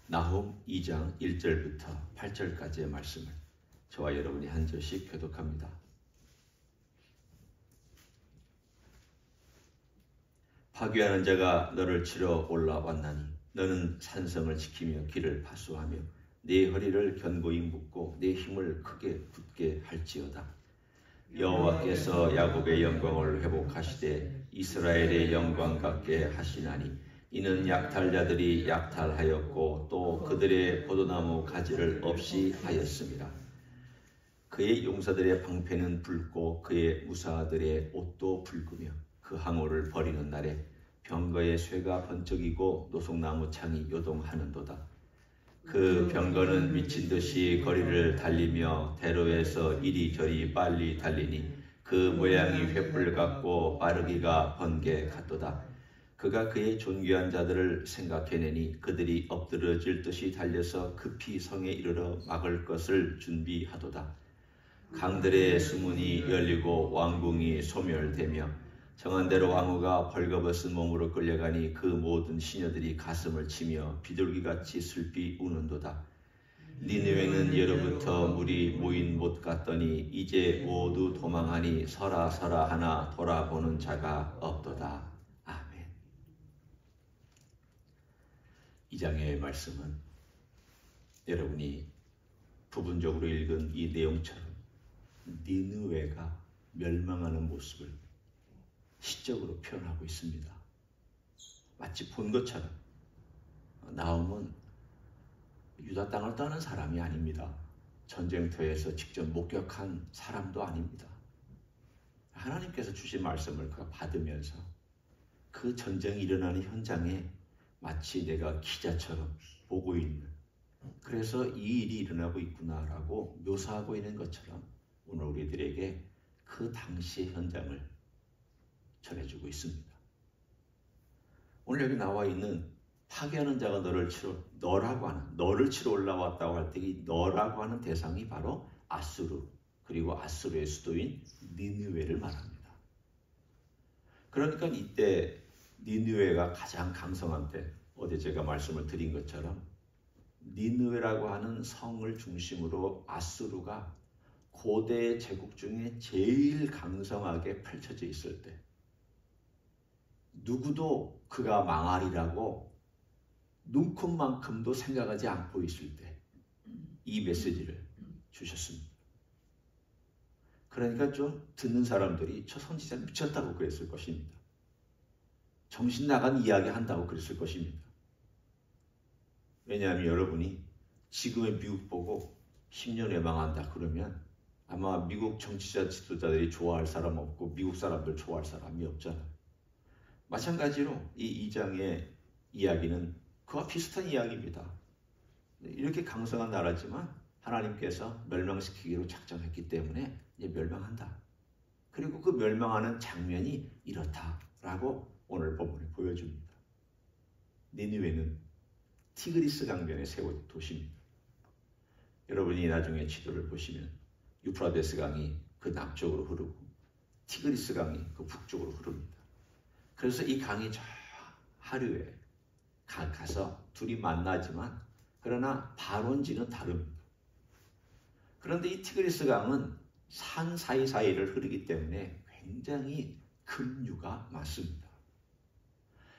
나훔 2장 1절부터 8절까지의 말씀을 저와 여러분이 한 절씩 교독합니다. 파괴하는 자가 너를 치러 올라왔나니 너는 산성을 지키며 길을 파수하며 네 허리를 견고히 묶고 네 힘을 크게 굳게 할지어다. 여호와께서 야곱의 영광을 회복하시되 이스라엘의 영광 같게 하시나니 이는 약탈자들이 약탈하였고 또 그들의 포도나무 가지를 없이 하였습니다. 그의 용사들의 방패는 붉고 그의 무사들의 옷도 붉으며 그 항우를 버리는 날에 병거의 쇠가 번쩍이고 노송나무 창이 요동하는도다. 그 병거는 미친 듯이 거리를 달리며 대로에서 이리저리 빨리 달리니 그 모양이 횃불 같고 빠르기가 번개 같도다. 그가 그의 존귀한 자들을 생각해내니 그들이 엎드러질 듯이 달려서 급히 성에 이르러 막을 것을 준비하도다. 강들의 수문이 열리고 왕궁이 소멸되며 정한대로 왕후가 벌거벗은 몸으로 끌려가니 그 모든 시녀들이 가슴을 치며 비둘기같이 슬피 우는도다. 니느웨는 예로부터 물이 모인 못 같더니 이제 모두 도망하니 서라 서라 하나 돌아보는 자가 없도다. 아멘. 이 장의 말씀은 여러분이 부분적으로 읽은 이 내용처럼 니느웨가 멸망하는 모습을 시적으로 표현하고 있습니다. 마치 본 것처럼 나훔은 유다 땅을 떠난 사람이 아닙니다. 전쟁터에서 직접 목격한 사람도 아닙니다. 하나님께서 주신 말씀을 그가 받으면서 그 전쟁이 일어나는 현장에 마치 내가 기자처럼 보고 있는, 그래서 이 일이 일어나고 있구나라고 묘사하고 있는 것처럼 오늘 우리들에게 그 당시의 현장을 전해주고 있습니다. 오늘 여기 나와 있는 파괴하는 자가 너를 치러 올라왔다고 할 때 이 너라고 하는 대상이 바로 아수르, 그리고 아수르의 수도인 니느웨를 말합니다. 그러니까 이때 니느웨가 가장 강성한 때, 어제 제가 말씀을 드린 것처럼 니느웨라고 하는 성을 중심으로 아수르가 고대 제국 중에 제일 강성하게 펼쳐져 있을 때, 누구도 그가 망하리라고 눈컵만큼도 생각하지 않고 있을 때 이 메시지를 주셨습니다. 그러니까 좀 듣는 사람들이 저 선지자 미쳤다고 그랬을 것입니다. 정신 나간 이야기 한다고 그랬을 것입니다. 왜냐하면 여러분이 지금의 미국 보고 10년 외망한다 그러면 아마 미국 정치자 지도자들이 좋아할 사람 없고 미국 사람들 좋아할 사람이 없잖아요. 마찬가지로 이 2장의 이야기는 그와 비슷한 이야기입니다. 이렇게 강성한 나라지만 하나님께서 멸망시키기로 작정했기 때문에 이제 멸망한다. 그리고 그 멸망하는 장면이 이렇다라고 오늘 본문에 보여줍니다. 니느웨는 티그리스 강변에 세운 도시입니다. 여러분이 나중에 지도를 보시면 유프라데스 강이 그 남쪽으로 흐르고 티그리스 강이 그 북쪽으로 흐릅니다. 그래서 이 강이 저 하류에 가서 둘이 만나지만 그러나 발원지는 다릅니다. 그런데 이 티그리스 강은 산 사이사이를 흐르기 때문에 굉장히 급류가 많습니다.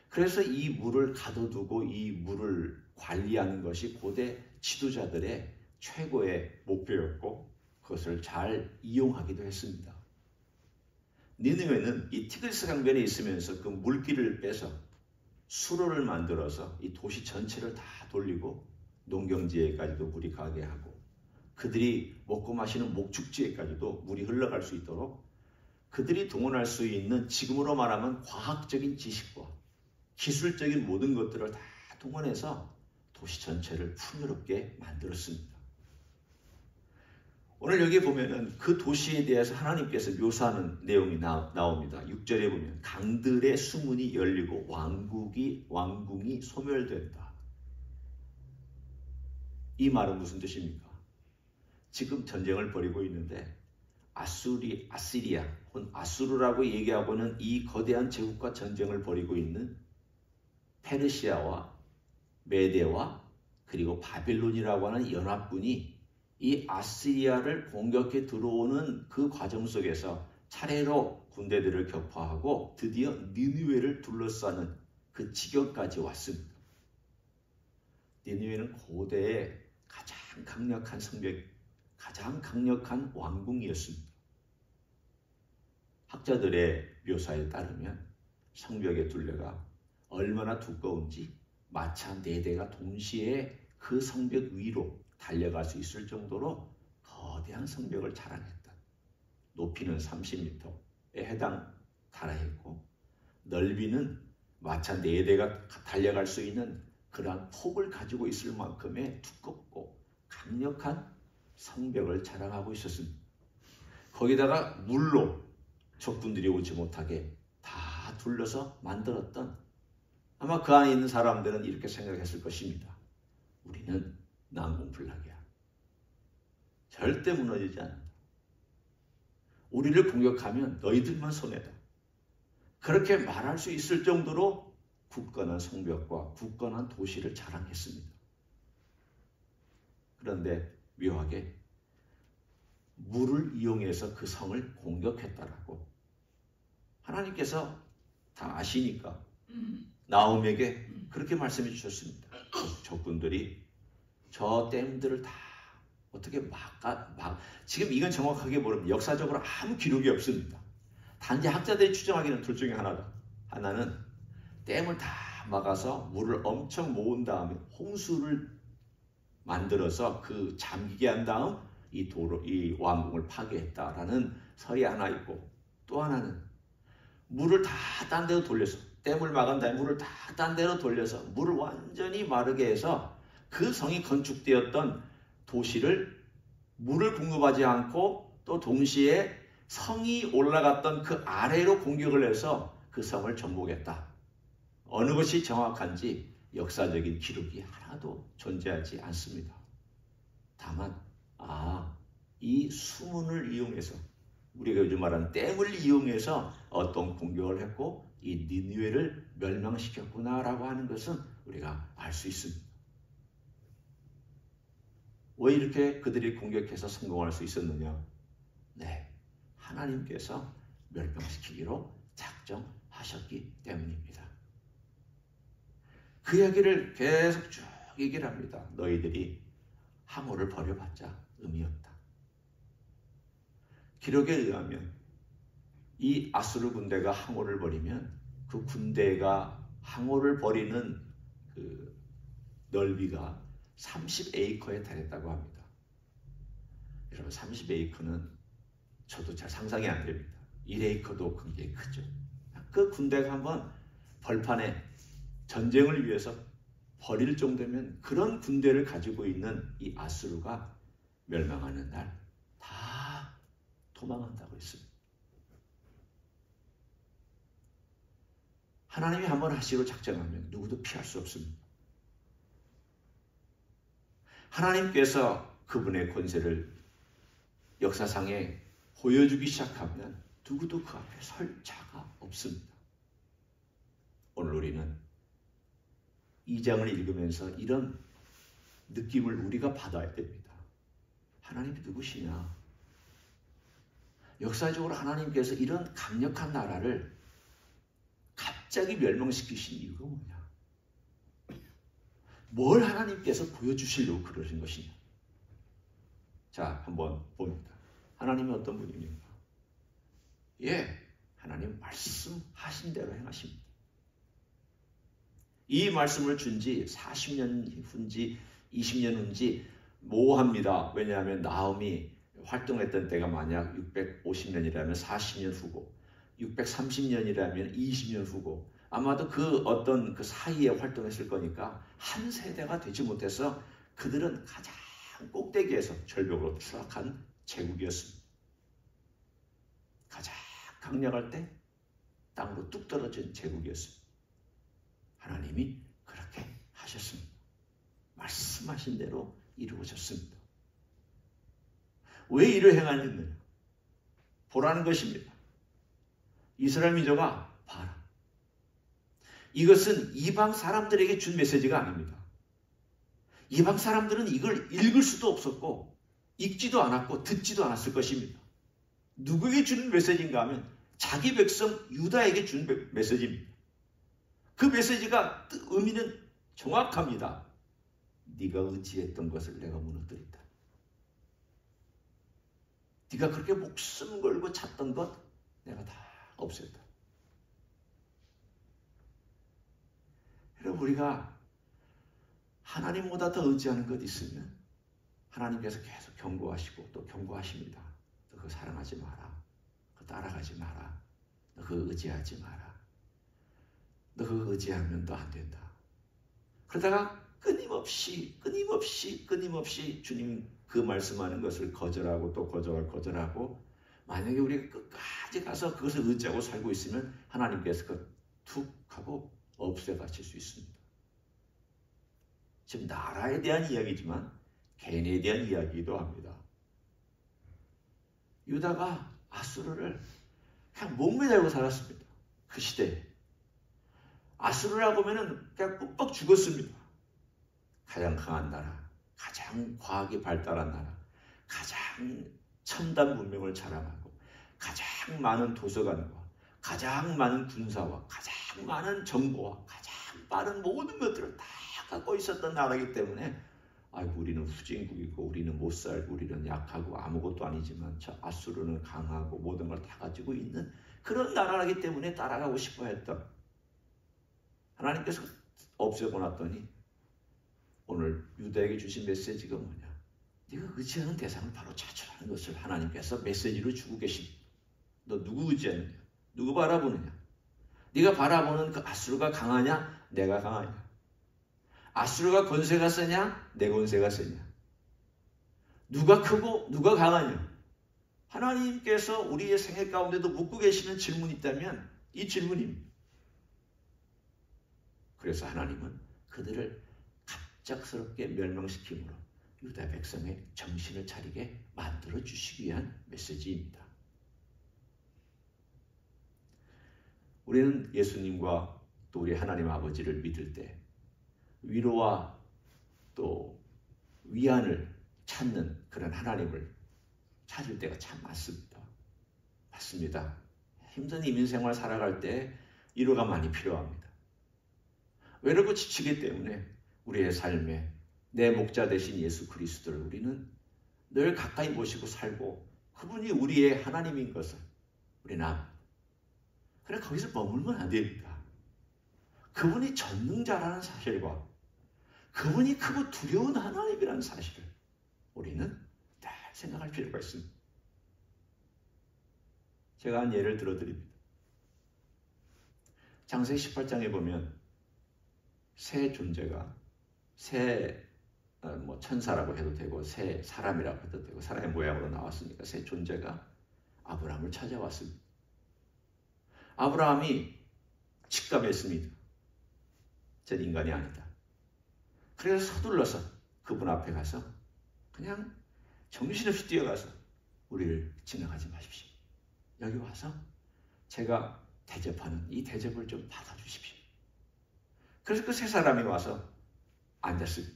그래서 이 물을 가둬두고 이 물을 관리하는 것이 고대 지도자들의 최고의 목표였고 그것을 잘 이용하기도 했습니다. 니느웨는 이 티그리스 강변에 있으면서 그 물기를 빼서 수로를 만들어서 이 도시 전체를 다 돌리고 농경지에까지도 물이 가게 하고 그들이 먹고 마시는 목축지에까지도 물이 흘러갈 수 있도록 그들이 동원할 수 있는 지금으로 말하면 과학적인 지식과 기술적인 모든 것들을 다 동원해서 도시 전체를 풍요롭게 만들었습니다. 오늘 여기 보면은 그 도시에 대해서 하나님께서 묘사하는 내용이 나옵니다. 6절에 보면 강들의 수문이 열리고 왕궁이 소멸된다. 이 말은 무슨 뜻입니까? 지금 전쟁을 벌이고 있는데 아시리아 혹은 아수르라고 얘기하고는 이 거대한 제국과 전쟁을 벌이고 있는 페르시아와 메대와 그리고 바벨론이라고 하는 연합군이 이 아시리아를 공격해 들어오는 그 과정 속에서 차례로 군대들을 격파하고 드디어 니느웨를 둘러싸는 그 지경까지 왔습니다. 니느웨는 고대의 가장 강력한 성벽, 가장 강력한 왕궁이었습니다. 학자들의 묘사에 따르면 성벽의 둘레가 얼마나 두꺼운지 마차 4대가 동시에 그 성벽 위로 달려갈 수 있을 정도로 거대한 성벽을 자랑했다. 높이는 30m에 달하였고 넓이는 마차 4대가 달려갈 수 있는 그러한 폭을 가지고 있을 만큼의 두껍고 강력한 성벽을 자랑하고 있었습니다. 거기다가 물로 적군들이 오지 못하게 다 둘러서 만들었던, 아마 그 안에 있는 사람들은 이렇게 생각했을 것입니다. 우리는 난공불락이야. 절대 무너지지 않는다. 우리를 공격하면 너희들만 손해다. 그렇게 말할 수 있을 정도로 굳건한 성벽과 굳건한 도시를 자랑했습니다. 그런데 묘하게 물을 이용해서 그 성을 공격했다라고 하나님께서 다 아시니까 나홈에게 그렇게 말씀해 주셨습니다. 적군들이 저 댐들을 다 어떻게 지금 이건 정확하게 모릅니다. 역사적으로 아무 기록이 없습니다. 단지 학자들이 추정하기는 둘 중에 하나다. 하나는 댐을 다 막아서 물을 엄청 모은 다음에 홍수를 만들어서 그 잠기게 한 다음 이 왕궁을 파괴했다라는 설이 하나 있고, 또 하나는 물을 다 딴 데로 돌려서, 댐을 막은 다음에 물을 다 딴 데로 돌려서 물을 완전히 마르게 해서 그 성이 건축되었던 도시를 물을 공급하지 않고 또 동시에 성이 올라갔던 그 아래로 공격을 해서 그 성을 정복했다. 어느 것이 정확한지 역사적인 기록이 하나도 존재하지 않습니다. 다만 이 수문을 이용해서, 우리가 요즘 말하는 댐을 이용해서 어떤 공격을 했고 이 니느웨를 멸망시켰구나라고 하는 것은 우리가 알 수 있습니다. 왜 이렇게 그들이 공격해서 성공할 수 있었느냐? 네, 하나님께서 멸망시키기로 작정하셨기 때문입니다. 그 이야기를 계속 쭉 얘기를 합니다. 너희들이 항오를 버려봤자 의미 없다. 기록에 의하면 이 아수르 군대가 항오를 버리면 그 군대가 항오를 버리는 그 넓이가 30에이커에 달했다고 합니다. 여러분 30에이커는 저도 잘 상상이 안 됩니다. 1에이커도 굉장히 크죠. 그 군대가 한번 벌판에 전쟁을 위해서 버릴 정도면 그런 군대를 가지고 있는 이 아수르가 멸망하는 날 다 도망한다고 했습니다. 하나님이 한번 하시고 작정하면 누구도 피할 수 없습니다. 하나님께서 그분의 권세를 역사상에 보여주기 시작하면 누구도 그 앞에 설 자가 없습니다. 오늘 우리는 이 장을 읽으면서 이런 느낌을 우리가 받아야 됩니다. 하나님이 누구시냐? 역사적으로 하나님께서 이런 강력한 나라를 갑자기 멸망시키신 이유가 뭐냐? 뭘 하나님께서 보여주시려고 그러신 것이냐? 자, 한번 봅니다. 하나님이 어떤 분입니까? 하나님 말씀하신 대로 행하십니다. 이 말씀을 준 지 40년 후인지 20년 후인지 모호합니다. 왜냐하면 나홈이 활동했던 때가 만약 650년이라면 40년 후고 630년이라면 20년 후고 아마도 그 어떤 그 사이에 활동했을 거니까 한 세대가 되지 못해서 그들은 가장 꼭대기에서 절벽으로 추락한 제국이었습니다. 가장 강력할 때 땅으로 뚝 떨어진 제국이었습니다. 하나님이 그렇게 하셨습니다. 말씀하신 대로 이루어졌습니다. 왜 이를 행하였느냐? 보라는 것입니다. 이스라엘 민족아 봐라. 이것은 이방 사람들에게 준 메시지가 아닙니다. 이방 사람들은 이걸 읽을 수도 없었고 읽지도 않았고 듣지도 않았을 것입니다. 누구에게 주는 메시지인가 하면 자기 백성 유다에게 준 메시지입니다. 그 메시지가 의미는 정확합니다. 네가 의지했던 것을 내가 무너뜨린다. 네가 그렇게 목숨 걸고 찾던 것 내가 다 없앤다. 여러분, 우리가 하나님보다 더 의지하는 것 있으면 하나님께서 계속 경고하시고 또 경고하십니다. 너 그거 사랑하지 마라. 그거 따라가지 마라. 너 그거 의지하지 마라. 너 그거 의지하면 너 안 된다. 그러다가 끊임없이 주님 그 말씀하는 것을 거절하고 또 거절하고 만약에 우리가 끝까지 가서 그것을 의지하고 살고 있으면 하나님께서 그걸 툭 하고 없애가실 수 있습니다. 지금 나라에 대한 이야기지만 개인에 대한 이야기이기도 합니다. 유다가 아수르를 그냥 목매달고 살았습니다. 그 시대에. 아수르라고 하면은 그냥 꾹뻑 죽었습니다. 가장 강한 나라, 가장 과학이 발달한 나라, 가장 첨단 문명을 자랑하고 가장 많은 도서관과 가장 많은 군사와 가장 많은 정보와 가장 빠른 모든 것들을 다 갖고 있었던 나라이기 때문에 아이고 우리는 후진국이고 우리는 못 살고 우리는 약하고 아무것도 아니지만 저 아수르는 강하고 모든 걸 다 가지고 있는 그런 나라이기 때문에 따라가고 싶어 했던 하나님께서 없애고 났더니 오늘 유다에게 주신 메시지가 뭐냐? 네가 의지하는 대상을 바로 찾으라는 것을 하나님께서 메시지로 주고 계십니다. 너 누구 의지하느냐? 누구 바라보느냐? 네가 바라보는 그 아수르가 강하냐? 내가 강하냐? 아수르가 권세가 세냐? 내 권세가 세냐? 누가 크고 누가 강하냐? 하나님께서 우리의 생애 가운데도 묻고 계시는 질문이 있다면 이 질문입니다. 그래서 하나님은 그들을 갑작스럽게 멸망시킴으로 유다 백성의 정신을 차리게 만들어 주시기 위한 메시지입니다. 우리는 예수님과 또 우리 하나님 아버지를 믿을 때 위로와 또 위안을 찾는 그런 하나님을 찾을 때가 참 많습니다. 맞습니다. 힘든 이민생활 살아갈 때 위로가 많이 필요합니다. 외롭고 지치기 때문에 우리의 삶에 내 목자 되신 예수 그리스도를 우리는 늘 가까이 모시고 살고 그분이 우리의 하나님인 것을 우리는 압니다. 그래 거기서 머물면 안 됩니다. 그분이 전능자라는 사실과 그분이 크고 두려운 하나님이라는 사실을 우리는 늘 생각할 필요가 있습니다. 제가 한 예를 들어드립니다. 창세기 18장에 보면 새 존재가 새 천사라고 해도 되고 새 사람이라고 해도 되고 사람의 모양으로 나왔으니까 새 존재가 아브라함을 찾아왔습니다. 아브라함이 직감했습니다. 전 인간이 아니다. 그래서 서둘러서 그분 앞에 가서 그냥 정신없이 뛰어가서 우리를 지나가지 마십시오. 여기 와서 제가 대접하는 이 대접을 좀 받아주십시오. 그래서 그 세 사람이 와서 앉았습니다.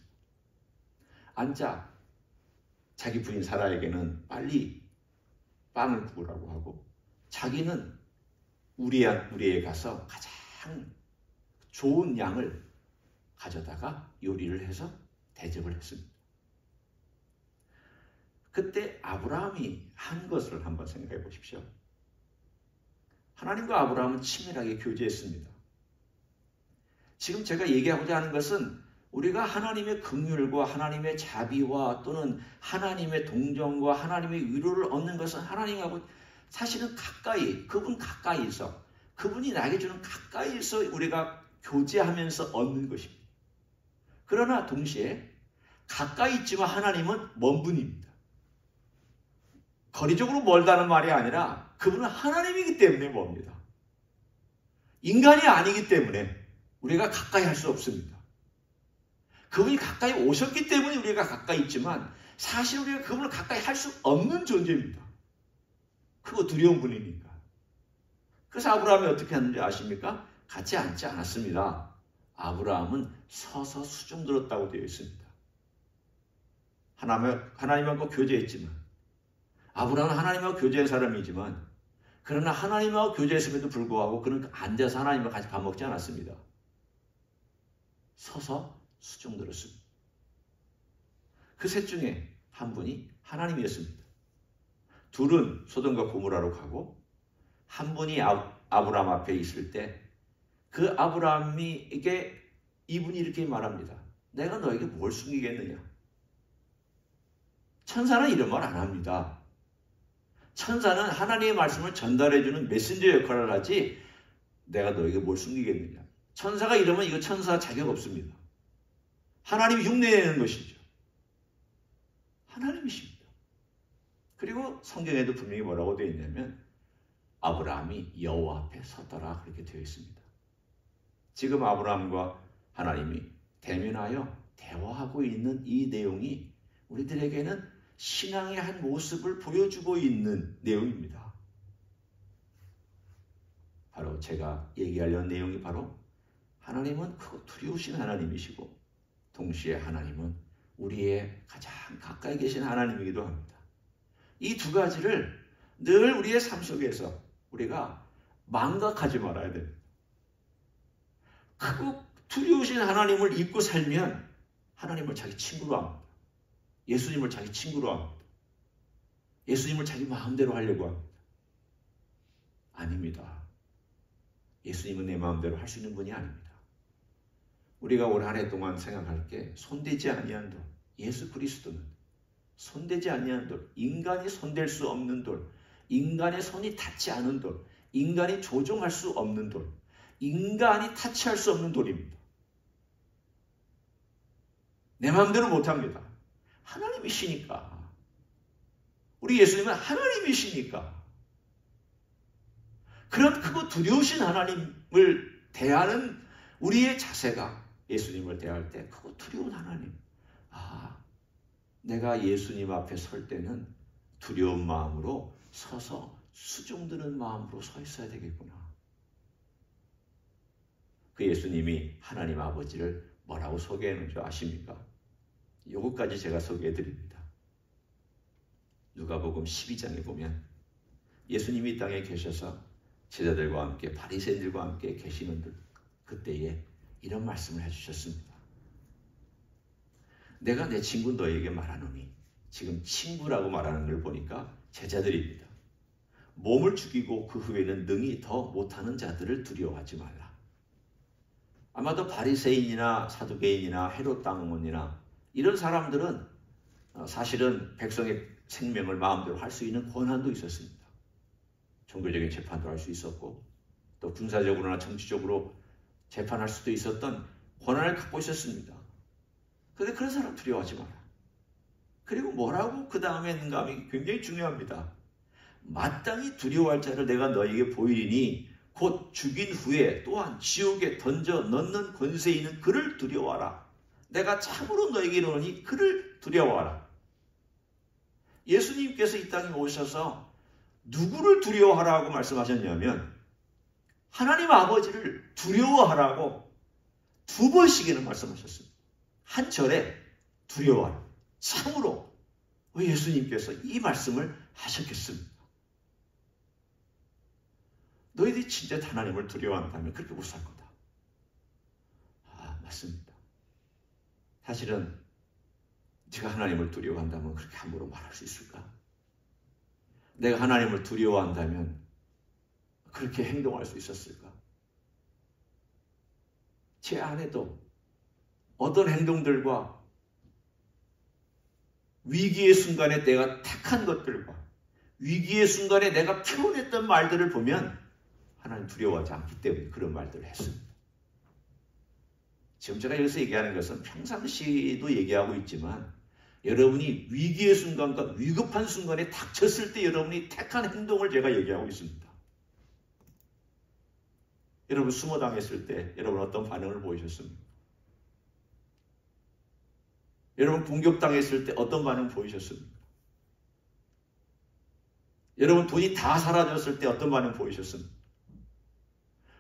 앉아 자기 부인 사라에게는 빨리 빵을 구우라고 하고 자기는 우리에 가서 가장 좋은 양을 가져다가 요리를 해서 대접을 했습니다. 그때 아브라함이 한 것을 한번 생각해 보십시오. 하나님과 아브라함은 친밀하게 교제했습니다. 지금 제가 얘기하고자 하는 것은 우리가 하나님의 긍휼과 하나님의 자비와 또는 하나님의 동정과 하나님의 위로를 얻는 것은 하나님하고 사실은 가까이, 그분 가까이서 그분이 나에게 주는 가까이서 우리가 교제하면서 얻는 것입니다. 그러나 동시에 가까이 있지만 하나님은 먼 분입니다. 거리적으로 멀다는 말이 아니라 그분은 하나님이기 때문에 멉니다. 인간이 아니기 때문에 우리가 가까이 할 수 없습니다. 그분이 가까이 오셨기 때문에 우리가 가까이 있지만 사실 우리가 그분을 가까이 할 수 없는 존재입니다. 그거 두려운 분이니까. 그래서 아브라함이 어떻게 하는지 아십니까? 같이 앉지 않았습니다. 아브라함은 서서 수중 들었다고 되어 있습니다. 하나님하고 교제했지만, 아브라함은 하나님하고 교제한 사람이지만, 그러나 하나님하고 교제했음에도 불구하고 그는 앉아서 하나님과 같이 밥 먹지 않았습니다. 서서 수종 들었습니다. 그 셋 중에 한 분이 하나님이었습니다. 둘은 소돔과 고모라로 가고, 한 분이 아브라함 앞에 있을 때 그 아브라함에게 이분이 이렇게 말합니다. 내가 너에게 뭘 숨기겠느냐? 천사는 이런 말 안 합니다. 천사는 하나님의 말씀을 전달해주는 메신저 역할을 하지 내가 너에게 뭘 숨기겠느냐. 천사가 이러면 이거 천사 자격 없습니다. 하나님이 흉내내는 것이죠. 하나님이십니다. 그리고 성경에도 분명히 뭐라고 되어 있냐면 아브라함이 여호와 앞에 섰더라 그렇게 되어 있습니다. 지금 아브라함과 하나님이 대면하여 대화하고 있는 이 내용이 우리들에게는 신앙의 한 모습을 보여주고 있는 내용입니다. 바로 제가 얘기하려는 내용이 바로 하나님은 크고 두려우신 하나님이시고 동시에 하나님은 우리의 가장 가까이 계신 하나님이기도 합니다. 이 두 가지를 늘 우리의 삶 속에서 우리가 망각하지 말아야 됩니다. 크고 두려우신 하나님을 잊고 살면 하나님을 자기 친구로 합니다. 예수님을 자기 친구로 합니다. 예수님을 자기 마음대로 하려고 합니다. 아닙니다. 예수님은 내 마음대로 할 수 있는 분이 아닙니다. 우리가 올 한 해 동안 생각할 게 손대지 아니한 돌, 예수 그리스도는 손대지 아니한 돌, 인간이 손댈 수 없는 돌, 인간의 손이 닿지 않은 돌, 인간이 조종할 수 없는 돌, 인간이 타치할 수 없는 돌입니다. 내 마음대로 못합니다. 하나님이시니까. 우리 예수님은 하나님이시니까. 그런 크고 두려우신 하나님을 대하는 우리의 자세가 예수님을 대할 때 크고 두려운 하나님. 내가 예수님 앞에 설 때는 두려운 마음으로 서서 수종드는 마음으로 서 있어야 되겠구나. 그 예수님이 하나님 아버지를 뭐라고 소개하는 줄 아십니까? 요것까지 제가 소개해 드립니다. 누가복음 12장에 보면 예수님이 이 땅에 계셔서 제자들과 함께 바리새인들과 함께 계시는 그때에 이런 말씀을 해주셨습니다. 내가 내 친구 너에게 말하노니, 지금 친구라고 말하는 걸 보니까 제자들입니다. 몸을 죽이고 그 후에는 능히 더 못하는 자들을 두려워하지 말라. 아마도 바리새인이나 사두개인이나 헤롯 당원이나 이런 사람들은 사실은 백성의 생명을 마음대로 할 수 있는 권한도 있었습니다. 종교적인 재판도 할 수 있었고 또 군사적으로나 정치적으로 재판할 수도 있었던 권한을 갖고 있었습니다. 그런데 그런 사람 두려워하지 마라. 그리고 뭐라고 그 다음에 했는가 하면 굉장히 중요합니다. 마땅히 두려워할 자를 내가 너에게 보이리니 곧 죽인 후에 또한 지옥에 던져 넣는 권세 있는 그를 두려워하라. 내가 참으로 너에게 이르노니 그를 두려워하라. 예수님께서 이 땅에 오셔서 누구를 두려워하라고 말씀하셨냐면 하나님 아버지를 두려워하라고 2번씩이나 말씀하셨습니다. 한 절에 두려워하라. 참으로 왜 예수님께서 이 말씀을 하셨겠습니까? 너희들이 진짜 하나님을 두려워한다면 그렇게 못 살 거다. 맞습니다. 사실은 제가 하나님을 두려워한다면 그렇게 함부로 말할 수 있을까? 내가 하나님을 두려워한다면 그렇게 행동할 수 있었을까? 제 안에도 어떤 행동들과 위기의 순간에 내가 택한 것들과 위기의 순간에 내가 표현했던 말들을 보면 하나님 두려워하지 않기 때문에 그런 말들을 했습니다. 지금 제가 여기서 얘기하는 것은 평상시도 얘기하고 있지만 여러분이 위기의 순간과 위급한 순간에 닥쳤을 때 여러분이 택한 행동을 제가 얘기하고 있습니다. 여러분 수모당했을 때 여러분 어떤 반응을 보이셨습니까? 여러분 공격당했을 때 어떤 반응 보이셨습니까? 여러분 돈이 다 사라졌을 때 어떤 반응 보이셨습니까?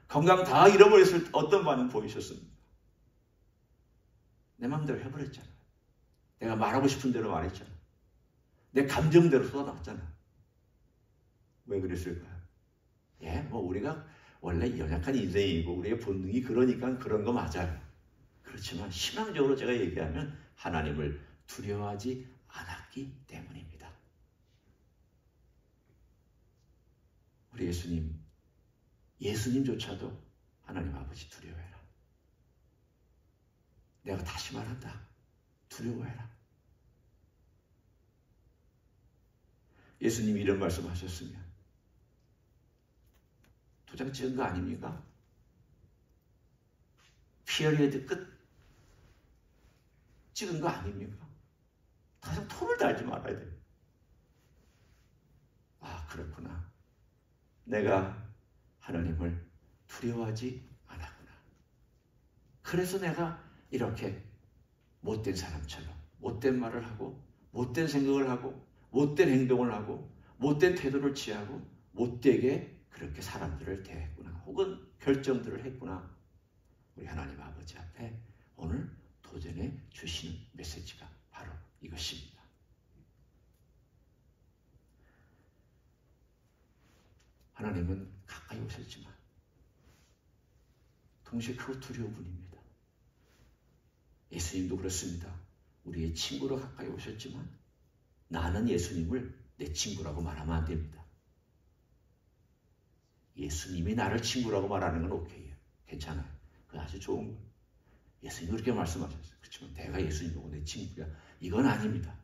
건강 다 잃어버렸을 때 어떤 반응 보이셨습니까? 내 마음대로 해버렸잖아요. 내가 말하고 싶은 대로 말했잖아. 내 감정대로 쏟아놨잖아. 왜 그랬을까요? 예, 뭐 우리가 원래 연약한 인생이고 우리의 본능이 그러니까 그런 거 맞아요. 그렇지만 희망적으로 제가 얘기하면 하나님을 두려워하지 않았기 때문입니다. 우리 예수님조차도 하나님 아버지 두려워해라. 내가 다시 말한다. 두려워해라. 예수님이 이런 말씀하셨으면 도장 찍은 거 아닙니까? 피어리어드 끝 찍은 거 아닙니까? 더 이상 토를 달지 말아야 돼요. 아, 그렇구나. 내가 하나님을 두려워하지 않았구나. 그래서 내가 이렇게 못된 사람처럼 못된 말을 하고 못된 생각을 하고 못된 행동을 하고 못된 태도를 취하고 못되게 그렇게 사람들을 대했구나. 혹은 결정들을 했구나. 우리 하나님 아버지 앞에 오늘 도전해 주시는 메시지가 바로 이것입니다. 하나님은 가까이 오셨지만 동시에 크고 두려운 분입니다. 예수님도 그렇습니다. 우리의 친구로 가까이 오셨지만 나는 예수님을 내 친구라고 말하면 안 됩니다. 예수님이 나를 친구라고 말하는 건 오케이예요. 괜찮아요. 그건 아주 좋은 거예요. 예수님이 그렇게 말씀하셨어요. 그렇지만 내가 예수님 보고 내 친구야. 이건 아닙니다.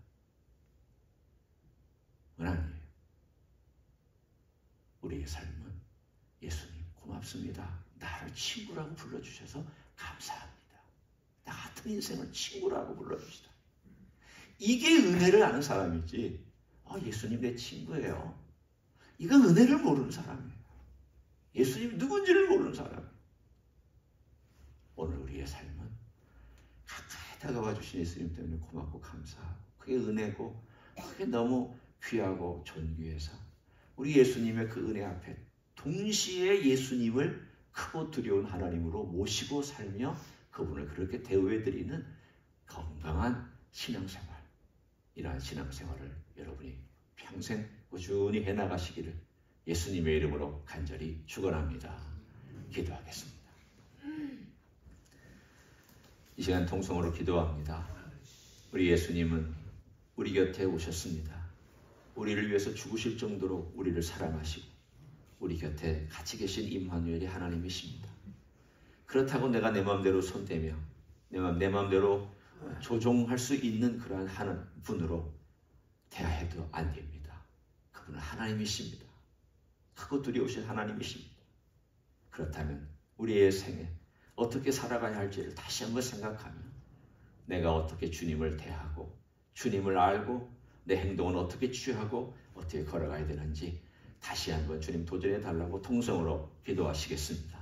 그건 아니에요. 우리의 삶은 예수님 고맙습니다. 나를 친구라고 불러주셔서 감사합니다. 나 같은 인생을 친구라고 불러주시다. 이게 은혜를 아는 사람이지. 예수님 내 친구예요. 이건 은혜를 모르는 사람이에요. 예수님이 누군지를 모르는 사람이에요. 오늘 우리의 삶은 가까이 다가와 주신 예수님 때문에 고맙고 감사하고 그게 은혜고 그게 너무 귀하고 존귀해서 우리 예수님의 그 은혜 앞에 동시에 예수님을 크고 두려운 하나님으로 모시고 살며 그분을 그렇게 대우해드리는 건강한 신앙생활, 이러한 신앙생활을 여러분이 평생 꾸준히 해나가시기를 예수님의 이름으로 간절히 축원합니다. 기도하겠습니다. 이 시간 통성으로 기도합니다. 우리 예수님은 우리 곁에 오셨습니다. 우리를 위해서 죽으실 정도로 우리를 사랑하시고 우리 곁에 같이 계신 임마누엘이 하나님이십니다. 그렇다고 내가 내 마음대로 손대며 내 마음대로 조종할 수 있는 그러한 하는 분으로 대하여도 안 됩니다. 그분은 하나님이십니다. 크고 두려우신 하나님이십니다. 그렇다면 우리의 생에 어떻게 살아가야 할지를 다시 한번 생각하며 내가 어떻게 주님을 대하고 주님을 알고 내 행동은 어떻게 취하고 어떻게 걸어가야 되는지 다시 한번 주님 도전해 달라고 통성으로 기도하시겠습니다.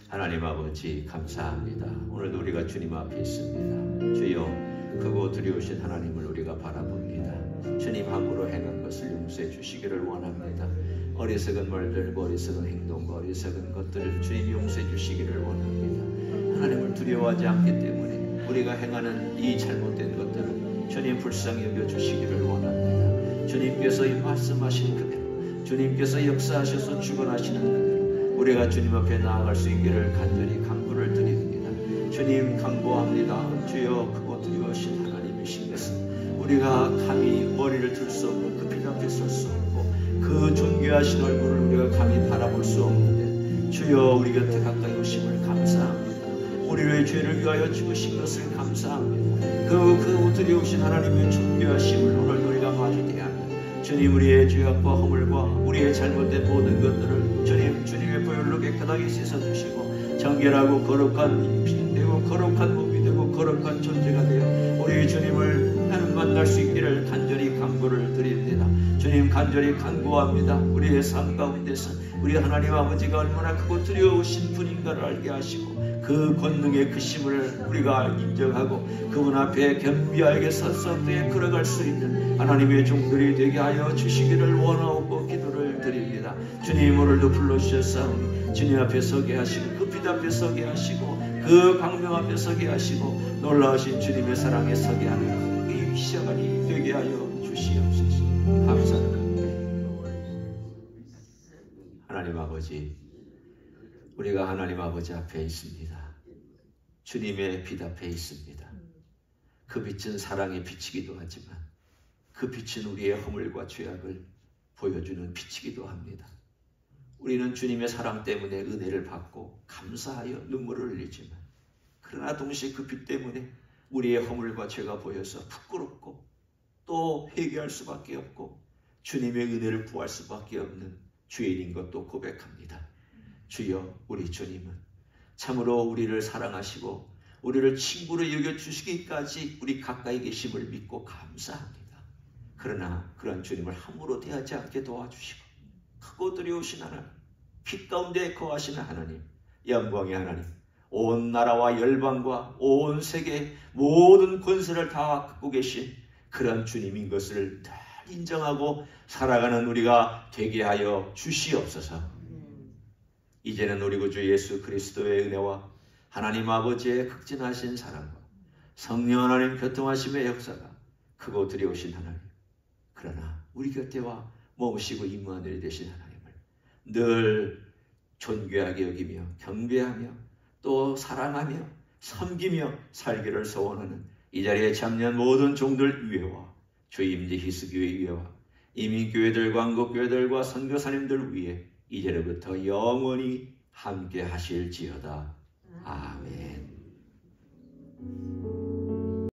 하나님 아버지 감사합니다. 오늘도 우리가 주님 앞에 있습니다. 주여 크고 두려우신 하나님을 우리가 바라봅니다. 주님 함부로 행한 것을 용서해 주시기를 원합니다. 어리석은 말들과 어리석은 행동과 어리석은 것들을 주님 용서해 주시기를 원합니다. 하나님을 두려워하지 않기 때문에 우리가 행하는 이 잘못된 것들을 주님 불쌍히 여겨주시기를 원합니다. 주님께서 이 말씀하신 그대로 주님께서 역사하셔서 주관하시는 그대로 우리가 주님 앞에 나아갈 수 있기를 간절히 간구를 드립니다. 주님 간구합니다. 주여 크고 두려우신 하나님이신 것은 우리가 감히 머리를 들 수 없고 그 빛 앞에 설 수 없고 그 존귀하신 얼굴을 우리가 감히 바라볼 수 없는데 주여 우리 곁에 가까이 오심을 감사합니다. 우리의 죄를 위하여 죽으신 것을 감사합니다. 그 두려우신 하나님의 존귀하심을 오늘 우리가 마주 대하며 주님 우리의 죄악과 허물과 우리의 잘못된 모든 것들을 주님의 보혈로 깨끗하게 씻어주시고 정결하고 거룩한 피되고 거룩한 몸이 되고 거룩한 존재가 되어 우리 주님을 만날 수 있기를 간절히 간구를 드립니다. 주님 간절히 간구합니다. 우리의 삶 가운데서 우리 하나님 아버지가 얼마나 크고 두려우신 분인가를 알게 하시고 그 권능의 크심을 우리가 인정하고 그분 앞에 겸비하게 서서히 걸어갈 수 있는 하나님의 종들이 되게 하여 주시기를 원하고 기도를 드립니다. 주님 오늘도 불러주셨사오니 주님 앞에 서게 하시고 그 빛 앞에 서게 하시고 그 광명 앞에 서게 하시고 놀라우신 주님의 사랑에 서게 하는 하여 주시옵소서. 감사합니다. 하나님 아버지, 우리가 하나님 아버지 앞에 있습니다. 주님의 빛 앞에 있습니다. 그 빛은 사랑의 빛이기도 하지만 그 빛은 우리의 허물과 죄악을 보여주는 빛이기도 합니다. 우리는 주님의 사랑 때문에 은혜를 받고 감사하여 눈물을 흘리지만, 그러나 동시에 그 빛 때문에 우리의 허물과 죄가 보여서 부끄럽고 또 회개할 수밖에 없고 주님의 은혜를 구할 수밖에 없는 죄인인 것도 고백합니다. 주여, 우리 주님은 참으로 우리를 사랑하시고 우리를 친구로 여겨주시기까지 우리 가까이 계심을 믿고 감사합니다. 그러나 그런 주님을 함부로 대하지 않게 도와주시고 크고 두려우신 하나님, 빛 가운데 거하시는 하나님, 영광의 하나님, 온 나라와 열방과 온 세계 모든 권세를 다 갖고 계신 그런 주님인 것을 늘 인정하고 살아가는 우리가 되게 하여 주시옵소서. 이제는 우리 구주 예수 그리스도의 은혜와 하나님 아버지의 극진하신 사랑과 성령 하나님 교통하심의 역사가 크고 두려우신 하나님, 그러나 우리 곁에와 머무시고 임무한 일이 되신 하나님을 늘 존귀하게 여기며 경배하며 또 사랑하며 섬기며 살기를 소원하는 이 자리에 참여한 모든 종들 위에와 주임제 히스교회 위에와 이민교회들과 한국교회들과 선교사님들 위에 이제로부터 영원히 함께 하실지어다. 아멘.